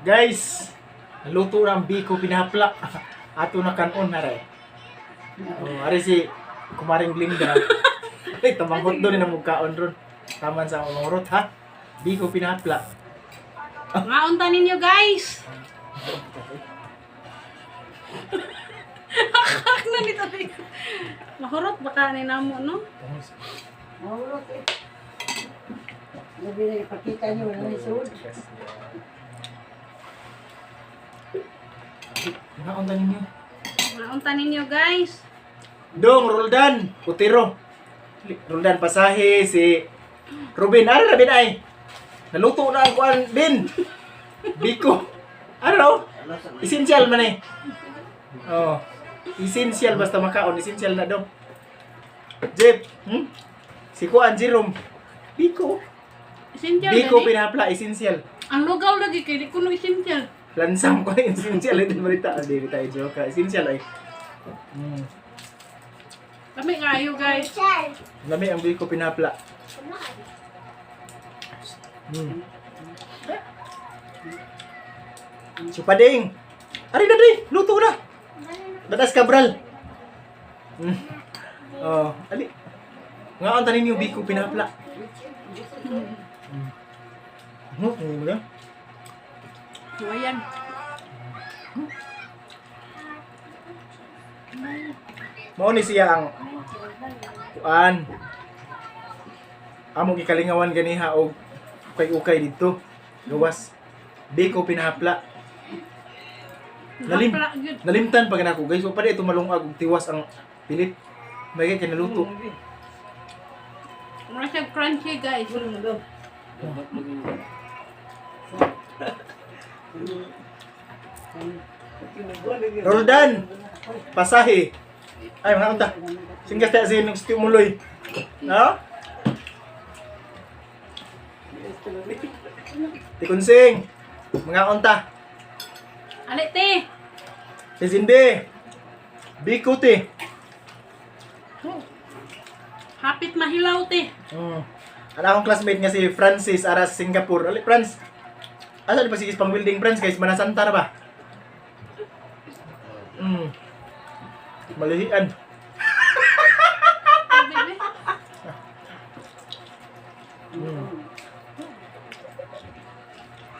Guys, luto ng biko pinahapla. Ato na kanon na rin. Ari si Kumaring Glinda. Ay, tamanghot doon na mugkaon ron. Taman sa umurot ha. Biko pinahapla. Maunta ninyo guys. Ano nito biko? Mahurot baka ni namo no? Mahulog eh. Labi na ipakita nyo, wala na isuod. Naunta ninyo. Maunta ninyo guys. Dong, Roldan, Utiro. Roldan Pasahe, si Ruben. Ano na, Bin ay? Naluto na ang kuan, Bin. Biko. Ano? Essential man eh. Oh. Essential basta makaon. Essential na dong. Jeep. Si kuan, Jerome. Biko. Essential Biko gani. pinapla, essential. Ang lugaw lagi kay di kuno essential. Lansam ko essential. Ito marita. Hindi tayo joke. Essential ay. Kami kayo guys. Lami ang biko pinapla. Supading. Ari na di, luto na. Dadas Cabral. Oh, ali. Nga ang tanin yung biko pinapla. Ano mo na? So ayan. Mao ni siya ang kuan. Amo gikalingawan ganiha og ukay-ukay dito. Gawas. Biko pinahapla. Napla gyud. Nalimtan pag nako guys. So pa ito malungag og tiwas ang pilit. May kay kinaluto. Mura siya crunchy guys. Roldan. Pasahe. Ay mga unta. Singgas tayo sa inyong stimuloy. No? Tikunsing. Mga unta. Ali te. Si Zinde. Biko te. Hapit mahilaw te. Ano akong classmate nga si Francis Aras Singapore. Ali, Franz. Asa di pa si pang building Franz guys? Manasanta na ba? Malihian. Bebe.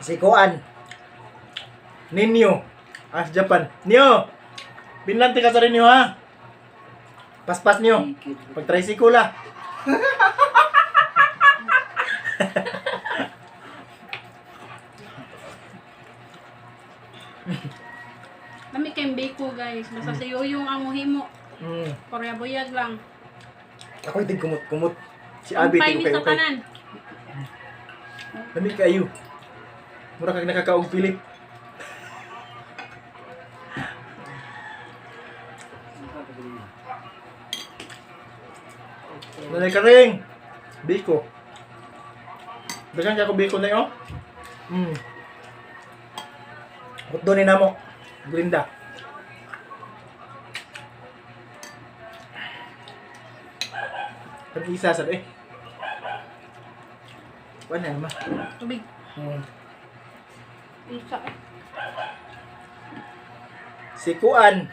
Si Koan. Ninyo. Japan. Nyo. Binlanti ka sa rin nyo ha. Paspas nyo. Pag tricycle ah. Kami kay biko guys. Basta sa yoyong ang muhimo. Korea buyag lang. Ako itig kumot-kumot. Si Abi Kumpay tig ni sa ukay-ukay. tanan. Dami kayo. Mura kang nakakaong pilit. Nanay ka rin. Biko. Dagan ka ko biko na yun. Bukdo ni namo. Glinda. Pag-isa sa Wala naman. Tubig. Isa eh. Si Kuan.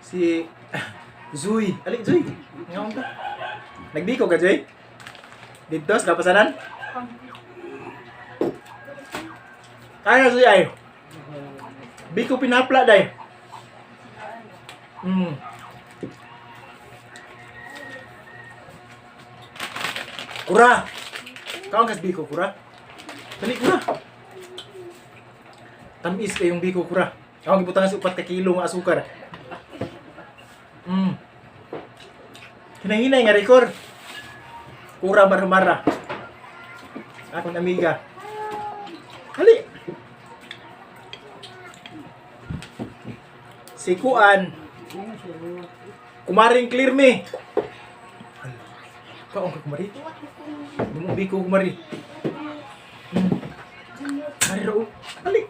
Si Zui. Ali, Zui. Ngayon ka. Nagbiko ka, Zui? Dito, sa kapasanan? Kaya Zui ay. Biko pinapla, day. Kura! Kaon kas biko, Kura? Dali, Kura! Tamis kayong biko, Kura. Ako gibutangan sa 4 kilo nga asukar. Hinahinay nga record. Kura marmara. Akong amiga. Hali! Si Kuan. Kumaring clear me. Kaon ka kumari? Bumubi ko kumari. Ari ro. Hali!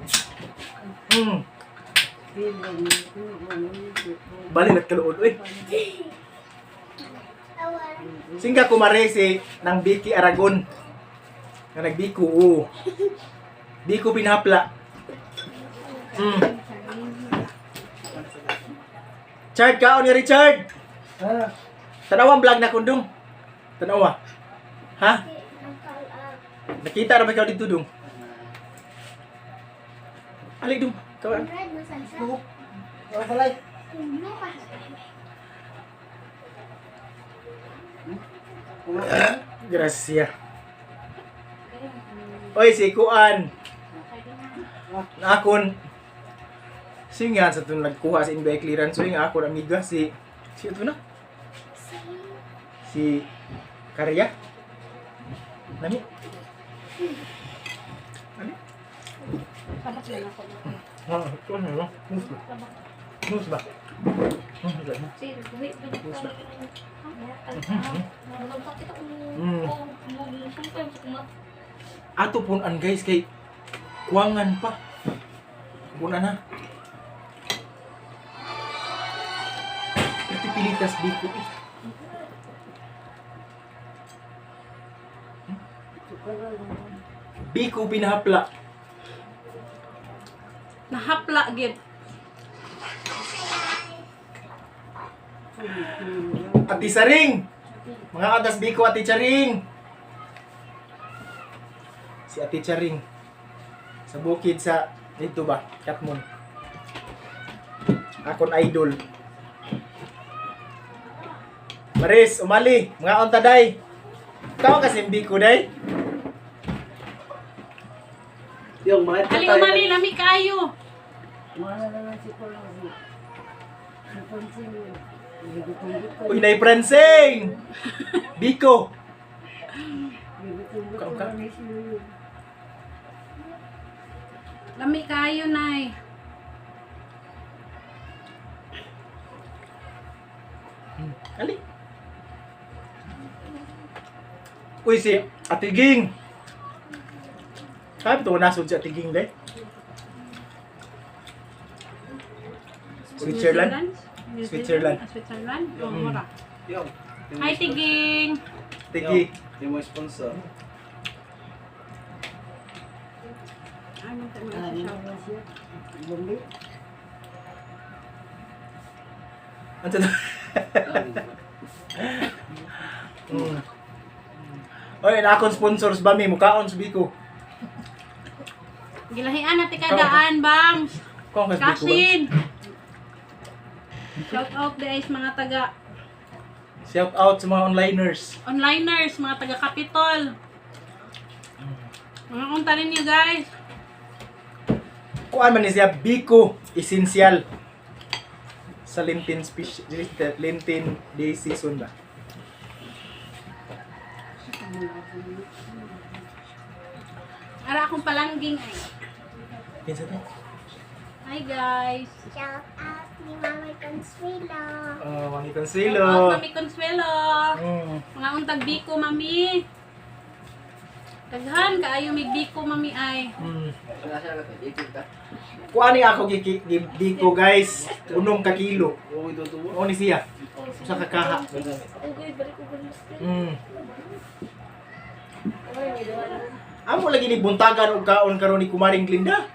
Bali nagkaluod. Uy! Singga kumare si nang Vicky Aragon. Nga nagbiko, oo. Biko pinahapla. Richard, kaon ni Richard! Ah, Tanawa ang vlog na kundong. Tanawa. Ha? Nakita na ba ikaw dito, Dong? Ali, Dong. Kawan. oh, balay. Gracia. Oy, si Kuan. Akon. Singan sa itong nagkuha sa NBI clearance. So, yung akon amiga, si ito na? Si Karya. Nani? Nani? Sabak na ako. Ito na, no? Mus ba? Si Ruby, Ato punan guys kay kuwangan pa. Punan na. Pilitas biko eh. Biko pinahapla. Nahapla gid. Ati Saring. Mga atas biko Ati Charing. Si Ati Charing. Sa bukid sa dito ba? Katmon. Akon idol. Maris, umali. Mga onta day. Ikaw kasi biko day. Yung mga Ali umali lami kayo. Mana na lang si Paul. Napansin mo. Gigitong-gitong. Uy, nay Pransing. Biko. Gigitong-gitong Ka- na siya. Lami kayo nay. Ali. Uy, si Ate Ging. Sabi ito, nasod si Ate Ging day. Switzerland? New Switzerland. Zealand? Switzerland? Oh, Mm. mura. Yung Hi, Tiging! Tigi. Yung mga sponsor. Ano tayo Ah, mga ano na siya? Bumbi. Ano to? Mm. Oy, na akong sponsors ba mi mukaon sa Biko. Gilahian natin kadaan, Bangs! Kung kas Biko. Kasin! Shout out guys, mga taga Shout out sa mga onliners. onliners, mga taga Capitol. Mga kunta ninyo guys. Kuan man ni siya Biko essential sa Lenten special Lenten day season ba. Ara akong palangging ay. Kinsa to? Hi guys! Shout out ni Mama Consuelo. Mami Shout Consuelo. out Mami Consuelo! Mm. Mga untag biko, Mami! Daghan kaayo mig biko, Mami ay. Mm. Kuan ni ako Biko guys, unong ka kilo. Oo, ito ito. Mo ni siya. Usa ka kaha. Mm. Amo lagi ni buntagan og kaon karon ni Kumaring Glinda.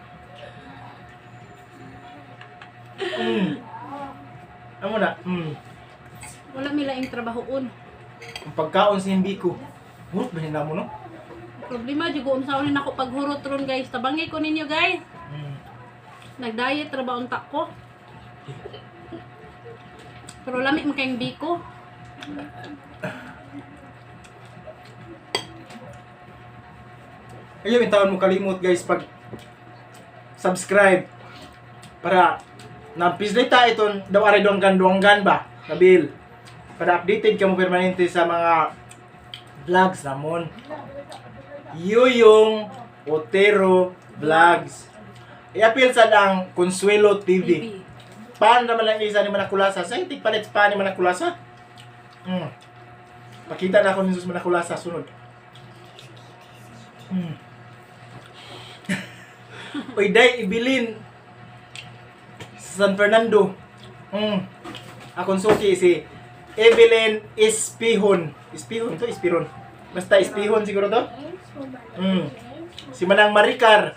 Amo na. Wala mila yung trabahoon. Ang pagkaon sa Biko. Hurot ba nila mo no? Problema, jugoon sa unin ako paghurot ron guys. Tabangay ko ninyo guys. Nag-diet trabaho unta ko. Pero lamig mo kayong biko. Ayaw yung taon mo kalimot guys pag subscribe para na-pislita iton daw aray duwanggan ba kabil para updated ka mo permanente sa mga vlogs namon. Yuyong Otero Vlogs. I-appeal sa ang Consuelo TV. Paano naman lang isa ni Manakulasa? Sa itig palit pa ni Manakulasa? Pakita na ako ni Jesus Manakulasa sunod. Uy, day, ibilin sa San Fernando. Akong suki si Evelyn Espihon. Espihon to, Espihon. Basta Espihon siguro to. Si Manang Maricar.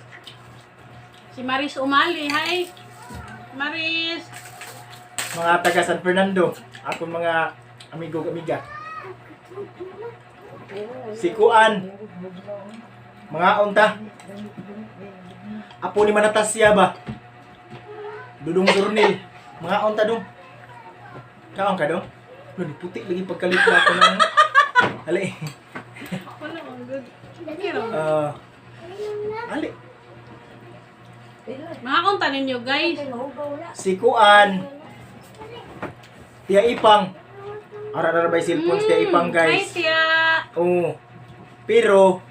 Si Maris Umali. Hi, Maris. Mga taga San Fernando. Akong mga amigo-amiga. Si Kuan. Mga unta. Apo ni Manatasya ba? Dudong Dornil. Mga unta dong. Kaon ka dong? Ano, puti lagi pagkalit na ako ng... Ali. Wala, ang good. Ali. Mga kunta ninyo guys. Si Kuan. Tia Ipang. Ara-ara by cellphones Tia Ipang Hi, guys. Tia. Oo. Pero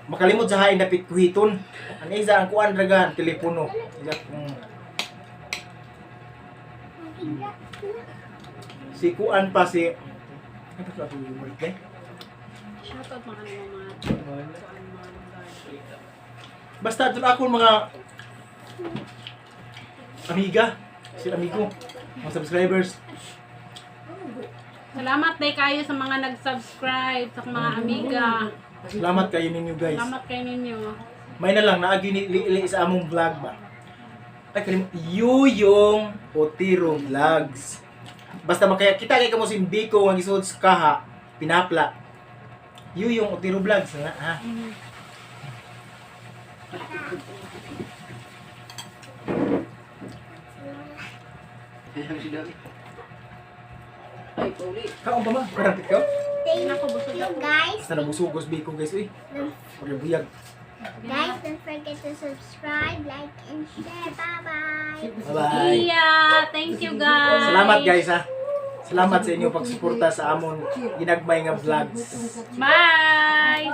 makalimot sa hain dapit kuhiton. Ang isa ang kuan draga ang telepono. Si kuan pa si ano ba yung birthday? Shoutout mga Basta doon ako mga amiga, si amigo, mga subscribers. Salamat day kayo sa mga nag-subscribe, sa mga amiga. Salamat kayo ninyo guys. Salamat kayo ninyo. May na lang naagi ni sa among vlog ba. Ay kalim Yuyong Otiro Vlogs. Basta makaya kita kay kamo simbiko ang isuod sa kaha pinapla. Yuyong Otiro Vlogs nga ha. Kaon pa ma? Karang ka? Thank Ako, busog you ako. guys. Sa nabusugos biko guys uy. Pag buyag. Guys, don't forget to subscribe, like, and share. Bye-bye. Bye-bye. Yeah, thank you guys. Salamat guys ha. Salamat sa inyong pagsuporta sa amon ginagmay nga vlogs. Bye.